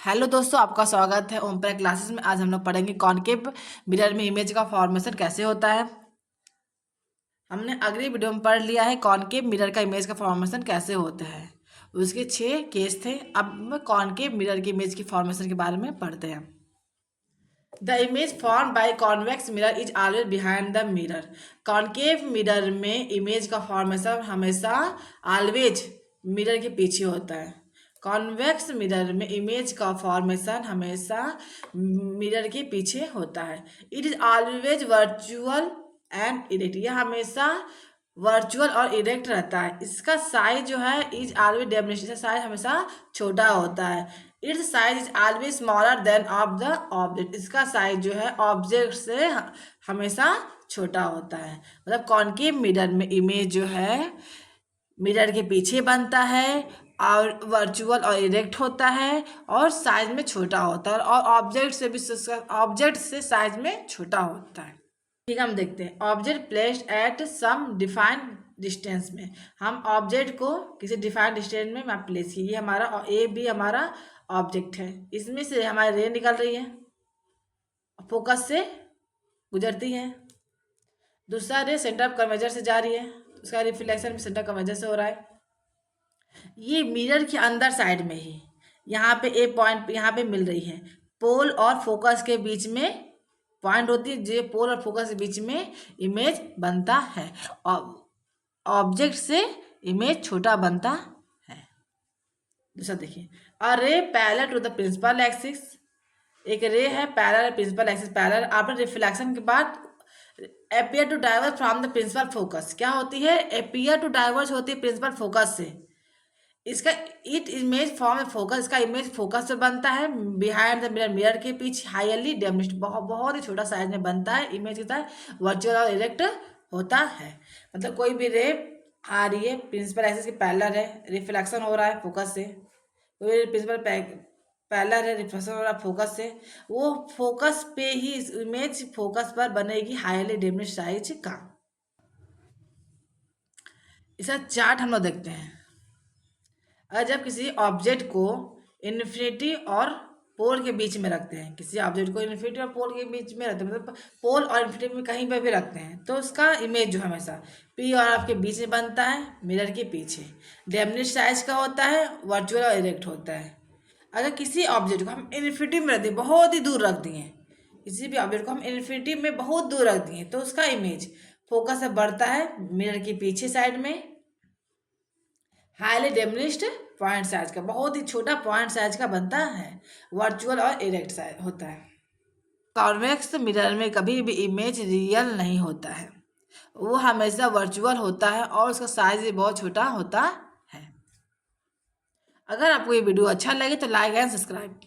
Hello दोस्तों, आपका स्वागत है ओमप्रे क्लासेस में। आज हम लोग पढ़ेंगे कॉनकेव मिरर में इमेज का फॉर्मेशन कैसे होता है। हमने अगली वीडियो में पढ़ लिया है कॉनकेव मिरर का इमेज का फॉर्मेशन कैसे होता है। उसके 6 केस थे। अब कॉनकेव मिरर की इमेज की फॉर्मेशन के बारे में पढ़ते हैं। The image form by convex mirror is always behind the mirror. Concave mirror में इमेज का फॉर्मेशन हमेशा ऑलवेज मिरर के पीछे होता है। कॉन्वेक्स मिरर में इमेज का फॉर्मेशन हमेशा मिरर के पीछे होता है। It is always virtual and erect. यह हमेशा वर्चुअल और इरेक्ट रहता है। इसका साइज जो है इज ऑलवेज डेफिनेशन, साइज हमेशा छोटा होता है। It's size is always smaller than of the object. इसका साइज जो है ऑब्जेक्ट से हमेशा छोटा होता है। मतलब कॉनकेव मिरर में इमेज जो है मिरर के पीछे बनता है और वर्चुअल और इरेक्ट होता है और साइज में छोटा होता है और ऑब्जेक्ट से साइज में छोटा होता है। ठीक है, हम देखते हैं। Object placed at some defined distance में, हम ऑब्जेक्ट को किसी डिफाइंड डिस्टेंस में मैप प्लेस किए। ये हमारा ए बी हमारा ऑब्जेक्ट है। इसमें से हमारी रे निकल रही है, फोकस से गुजरती है। दूसरा रे सेंटर ऑफ कर्वेचर से जा रही है, उसका रिफ्लेक्शन सेंटर कर्वेचर से हो रहा है। ये मिरर के अंदर साइड में ही यहाँ पे ए पॉइंट यहाँ पे मिल रही है। पोल और फोकस के बीच में पॉइंट होती है, जो पोल और फोकस के बीच में इमेज बनता है। ऑब्जेक्ट से इमेज छोटा बनता है। दूसरा देखिए, a ray parallel to the principal axis. एक रे है parallel principal axis parallel, after reflection के बाद appear to diverge from the principal focus. क्या होती है? अपीयर टू डाइवर्ज होती है प्रिंसिपल फोकस से। इसका इट इमेज फॉर्म फोकस, इसका इमेज फोकस से बनता है बिहाइंड द मिरर, मिरर के पीछे हाईली डेमिस्ड, बहुत ही छोटा साइज में बनता है। इमेज कितना है? वर्चुअल और इरेक्ट होता है। मतलब कोई भी रे आ रही है प्रिंसिपल एक्सिस के पैरेलल है, रिफ्लेक्शन हो रहा है फोकस से। कोई प्रिंसिपल पैरेलल है, रिफ्लेक्शन हो रहा है फोकस से, वो फोकस पे ही इमेज फोकस पर बनेगी हाईली डेमिस्ड साइज का। इसका चार्ट हम लोग देखते हैं। अगर जब किसी ऑब्जेक्ट को इन्फिनिटी और पोल के बीच में रखते हैं, किसी ऑब्जेक्ट को इन्फिनिटी और पोल के बीच में रखते हैं, मतलब पोल और इन्फिनिटी में कहीं पर भी रखते हैं, तो उसका इमेज जो हमेशा पी और एफ के बीच में बनता है, मिरर के पीछे। डेमिनिश साइज का होता है, वर्चुअल और इरेक्ट होता है। अगर किसी ऑब्जेक्ट को हम इन्फिनिटी में रख दें, बहुत ही दूर रख दिए, किसी भी ऑब्जेक्ट को हम इन्फिनिटी में बहुत दूर रख दिए, तो उसका इमेज फोकस से बढ़ता है मिरर के पीछे साइड में, हाईली डेमिनिश्ड पॉइंट साइज का, बहुत ही छोटा पॉइंट साइज का बनता है, वर्चुअल और इरेक्ट साइज होता है। कॉन्वेक्स मिरर में कभी भी इमेज रियल नहीं होता है, वो हमेशा वर्चुअल होता है और उसका साइज भी बहुत छोटा होता है। अगर आपको ये वीडियो अच्छा लगे तो लाइक एंड सब्सक्राइब।